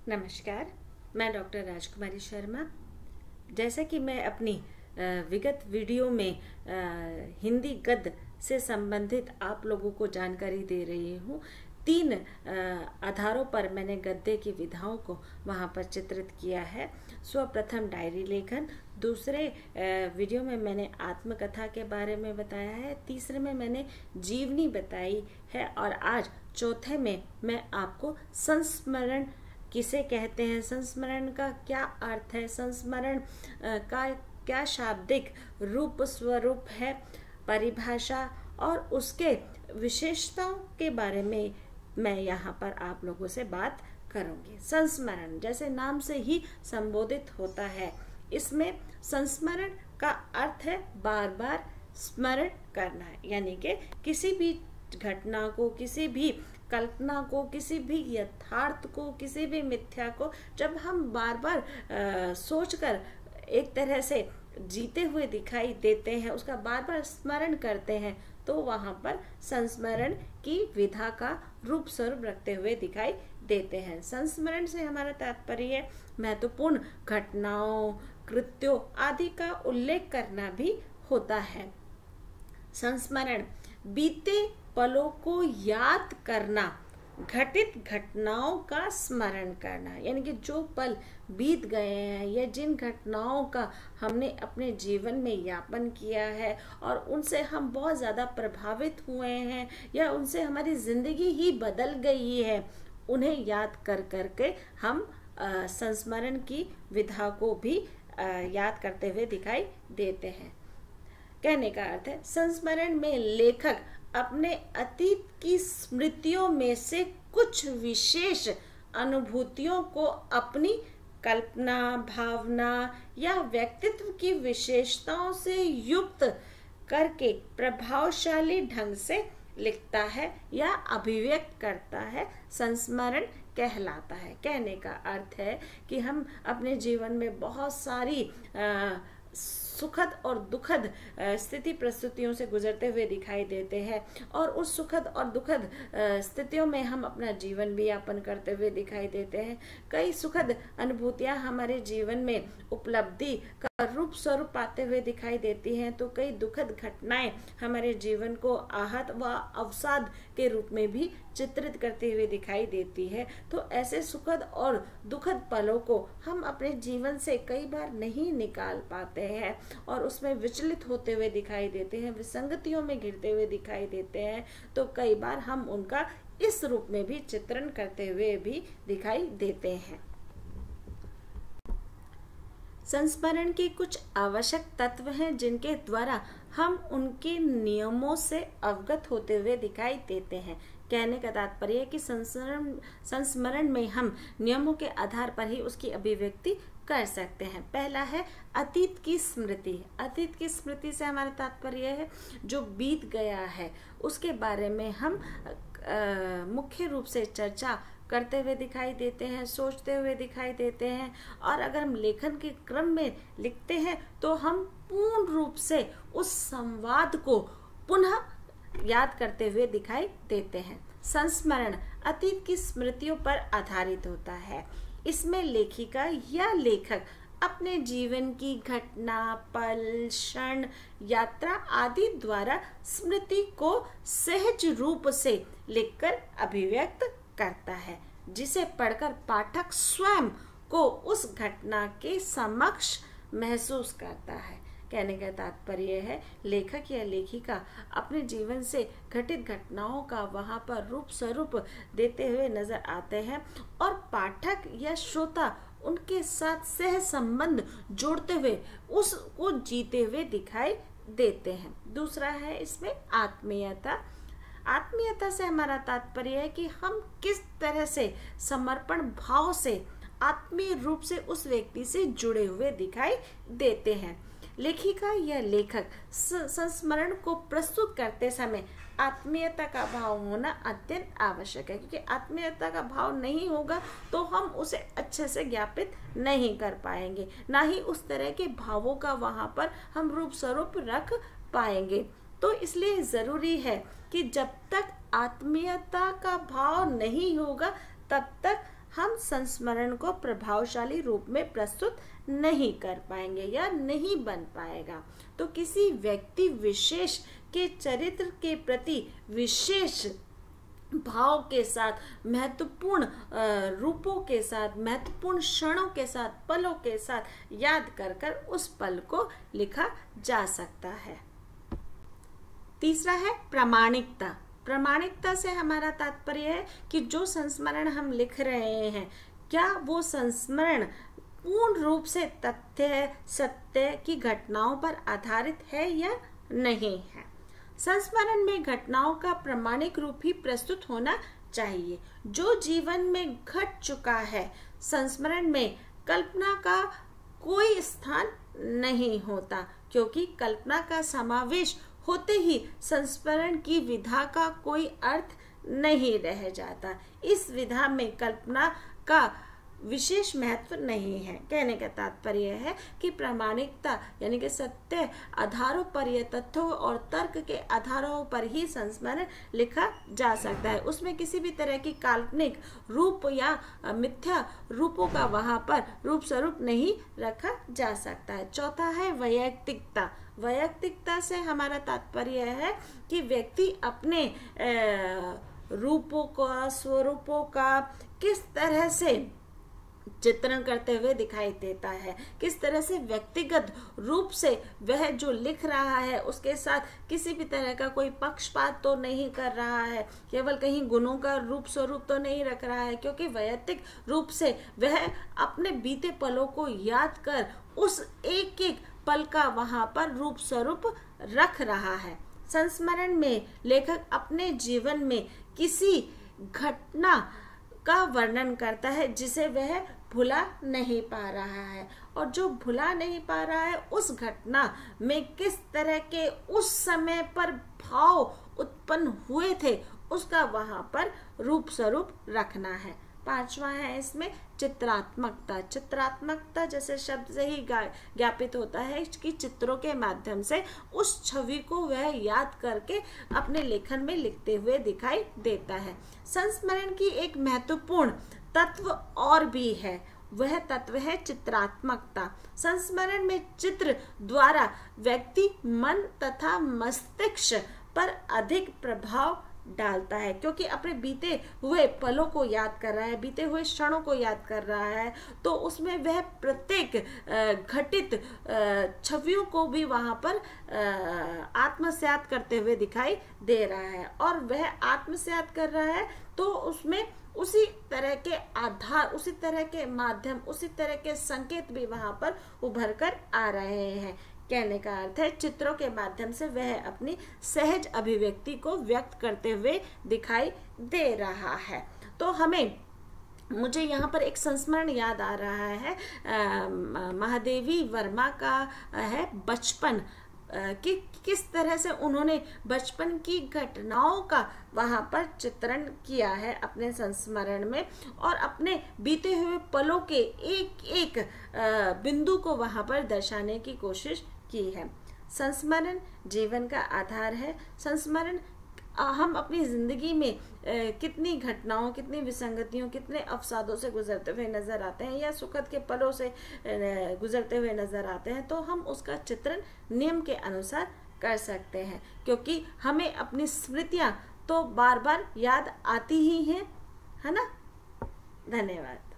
नमस्कार, मैं डॉक्टर राजकुमारी शर्मा। जैसा कि मैं अपनी विगत वीडियो में हिंदी गद्य से संबंधित आप लोगों को जानकारी दे रही हूँ। 3 आधारों पर मैंने गद्य की विधाओं को वहाँ पर चित्रित किया है। सर्वप्रथम डायरी लेखन, दूसरे वीडियो में मैंने आत्मकथा के बारे में बताया है, तीसरे में मैंने जीवनी बताई है और आज चौथे में मैं आपको संस्मरण किसे कहते हैं, संस्मरण का क्या अर्थ है, संस्मरण का क्या शाब्दिक रूप स्वरूप है, परिभाषा और उसके विशेषताओं के बारे में मैं यहाँ पर आप लोगों से बात करूँगी। संस्मरण जैसे नाम से ही संबोधित होता है, इसमें संस्मरण का अर्थ है बार बार स्मरण करना, यानी कि किसी भी घटना को, किसी भी कल्पना को, किसी भी यथार्थ को, किसी भी मिथ्या को जब हम बार बार सोचकर एक तरह से जीते हुए दिखाई देते हैं, उसका बार बार स्मरण करते हैं, तो वहां पर संस्मरण की विधा का रूप स्वरूप रखते हुए दिखाई देते हैं। संस्मरण से हमारा तात्पर्य महत्वपूर्ण घटनाओं, कृत्यों आदि का उल्लेख करना भी होता है। संस्मरण बीते पलों को याद करना, घटित घटनाओं का स्मरण करना, यानी कि जो पल बीत गए हैं या जिन घटनाओं का हमने अपने जीवन में यापन किया है और उनसे हम बहुत ज़्यादा प्रभावित हुए हैं या उनसे हमारी जिंदगी ही बदल गई है, उन्हें याद कर करके हम संस्मरण की विधा को भी याद करते हुए दिखाई देते हैं। कहने का अर्थ है संस्मरण में लेखक अपने अतीत की स्मृतियों में से कुछ विशेष अनुभूतियों को अपनी कल्पना, भावना या व्यक्तित्व की विशेषताओं से युक्त करके प्रभावशाली ढंग से लिखता है या अभिव्यक्त करता है, संस्मरण कहलाता है। कहने का अर्थ है कि हम अपने जीवन में बहुत सारी सुखद और दुखद स्थिति परिस्थितियों से गुजरते हुए दिखाई देते हैं और उस सुखद और दुखद स्थितियों में हम अपना जीवन भी यापन करते हुए दिखाई देते हैं। कई सुखद अनुभूतियां हमारे जीवन में उपलब्धि का रूप स्वरूप पाते हुए दिखाई देती हैं, तो कई दुखद घटनाएं हमारे जीवन को आहत व अवसाद के रूप में भी चित्रित करते हुए दिखाई देती है। तो ऐसे सुखद और दुखद पलों को हम अपने जीवन से कई बार नहीं निकाल पाते हैं और उसमें विचलित होते हुए दिखाई देते हैं, विसंगतियों में घिरते हुए दिखाई देते हैं। तो कई बार हम उनका इस रूप में भी चित्रण करते हुए भी दिखाई देते हैं। संस्मरण के कुछ आवश्यक तत्व हैं जिनके द्वारा हम उनके नियमों से अवगत होते हुए दिखाई देते हैं। कहने का तात्पर्य है कि संस्मरण में हम नियमों के आधार पर ही उसकी अभिव्यक्ति कर सकते हैं। पहला है अतीत की स्मृति। अतीत की स्मृति से हमारा तात्पर्य है जो बीत गया है उसके बारे में हम मुख्य रूप से चर्चा करते हुए दिखाई देते हैं, सोचते हुए दिखाई देते हैं और अगर हम लेखन के क्रम में लिखते हैं तो हम पूर्ण रूप से उस संवाद को पुनः याद करते हुए दिखाई देते हैं। संस्मरण अतीत की स्मृतियों पर आधारित होता है। इसमें लेखिका या लेखक अपने जीवन की घटना, पल, क्षण, यात्रा आदि द्वारा स्मृति को सहज रूप से लिखकर अभिव्यक्त करता है, जिसे पढ़कर पाठक स्वयं को उस घटना के समक्ष महसूस करता है। कहने का तात्पर्य है लेखक या लेखिका अपने जीवन से घटित घटनाओं का वहां पर रूप स्वरूप देते हुए नजर आते हैं और पाठक या श्रोता उनके साथ सह संबंध जोड़ते हुए उसको जीते हुए दिखाई देते हैं। दूसरा है इसमें आत्मीयता। आत्मीयता से हमारा तात्पर्य है कि हम किस तरह से समर्पण भाव से आत्मीय रूप से उस व्यक्ति से जुड़े हुए दिखाई देते हैं। लेखिका या लेखक संस्मरण को प्रस्तुत करते समय आत्मीयता का भाव होना अत्यंत आवश्यक है, क्योंकि आत्मीयता का भाव नहीं होगा तो हम उसे अच्छे से ज्ञापित नहीं कर पाएंगे, ना ही उस तरह के भावों का वहां पर हम रूप स्वरूप रख पाएंगे। तो इसलिए जरूरी है कि जब तक आत्मीयता का भाव नहीं होगा तब तक हम संस्मरण को प्रभावशाली रूप में प्रस्तुत नहीं कर पाएंगे या नहीं बन पाएगा। तो किसी व्यक्ति विशेष के चरित्र के प्रति विशेष भाव के साथ, महत्वपूर्ण रूपों के साथ, महत्वपूर्ण क्षणों के साथ, पलों के साथ याद कर कर उस पल को लिखा जा सकता है। तीसरा है प्रामाणिकता। प्रामाणिकता से हमारा तात्पर्य है कि जो संस्मरण हम लिख रहे हैं, क्या वो संस्मरण पूर्ण रूप से तथ्य, सत्य की घटनाओं पर आधारित है या नहीं है। संस्मरण में घटनाओं का प्रामाणिक रूप ही प्रस्तुत होना चाहिए। जो जीवन में घट चुका है, संस्मरण में कल्पना का कोई स्थान नहीं होता, क्योंकि कल्पना का समावेश होते ही संस्मरण की विधा का कोई अर्थ नहीं रह जाता। इस विधा में कल्पना का विशेष महत्व नहीं है। कहने का तात्पर्य है कि प्रामाणिकता यानी कि सत्य आधारों पर या तथ्यों और तर्क के आधारों पर ही संस्मरण लिखा जा सकता है। उसमें किसी भी तरह की काल्पनिक रूप या मिथ्या रूपों का वहां पर रूप स्वरूप नहीं रखा जा सकता है। चौथा है वैयक्तिकता। वैयक्तिकता से हमारा तात्पर्य है कि व्यक्ति अपने रूपों का, स्वरूपों का किस तरह से चित्रण करते हुए दिखाई देता है, किस तरह से व्यक्तिगत रूप से वह जो लिख रहा है उसके साथ किसी भी तरह का कोई पक्षपात तो नहीं कर रहा है, केवल कहीं गुणों का रूप स्वरूप तो नहीं रख रहा है, क्योंकि वैयक्तिक रूप से वह अपने बीते पलों को याद कर उस एक एक पल का वहां पर रूप स्वरूप रख रहा है। संस्मरण में लेखक अपने जीवन में किसी घटना का वर्णन करता है जिसे वह भुला नहीं पा रहा है, और जो भुला नहीं पा रहा है उस घटना में किस तरह के उस समय पर भाव उत्पन्न हुए थे उसका वहां पर रूप स्वरूप रखना है। पांचवा है इसमें चित्रात्मकता। चित्रात्मकता जैसे शब्द से ही ज्ञापित होता है कि चित्रों के माध्यम से उस छवि को वह याद करके अपने लेखन में लिखते हुए दिखाई देता है। संस्मरण की एक महत्वपूर्ण तत्व और भी है, वह तत्व है चित्रात्मकता। संस्मरण में चित्र द्वारा व्यक्ति मन तथा मस्तिष्क पर अधिक प्रभाव डालता है, क्योंकि अपने बीते हुए पलों को याद कर रहा है, बीते हुए क्षणों को याद कर रहा है, तो उसमें वह प्रत्येक घटित छवियों को भी वहां पर आत्मसात करते हुए दिखाई दे रहा है, और वह आत्मसात कर रहा है तो उसमें उसी तरह के आधार, उसी तरह के माध्यम, उसी तरह के संकेत भी वहां पर उभर कर आ रहे हैं। कहने का अर्थ है चित्रों के माध्यम से वह अपनी सहज अभिव्यक्ति को व्यक्त करते हुए दिखाई दे रहा है। तो मुझे यहाँ पर एक संस्मरण याद आ रहा है, महादेवी वर्मा का है बचपन, कि किस तरह से उन्होंने बचपन की घटनाओं का वहां पर चित्रण किया है अपने संस्मरण में, और अपने बीते हुए पलों के एक एक बिंदु को वहां पर दर्शाने की कोशिश की है। संस्मरण जीवन का आधार है। संस्मरण हम अपनी जिंदगी में कितनी घटनाओं, कितनी विसंगतियों, कितने अवसादों से गुजरते हुए नजर आते हैं या सुखद के पलों से गुजरते हुए नजर आते हैं, तो हम उसका चित्रण नियम के अनुसार कर सकते हैं, क्योंकि हमें अपनी स्मृतियां तो बार बार याद आती ही हैं, है ना। धन्यवाद।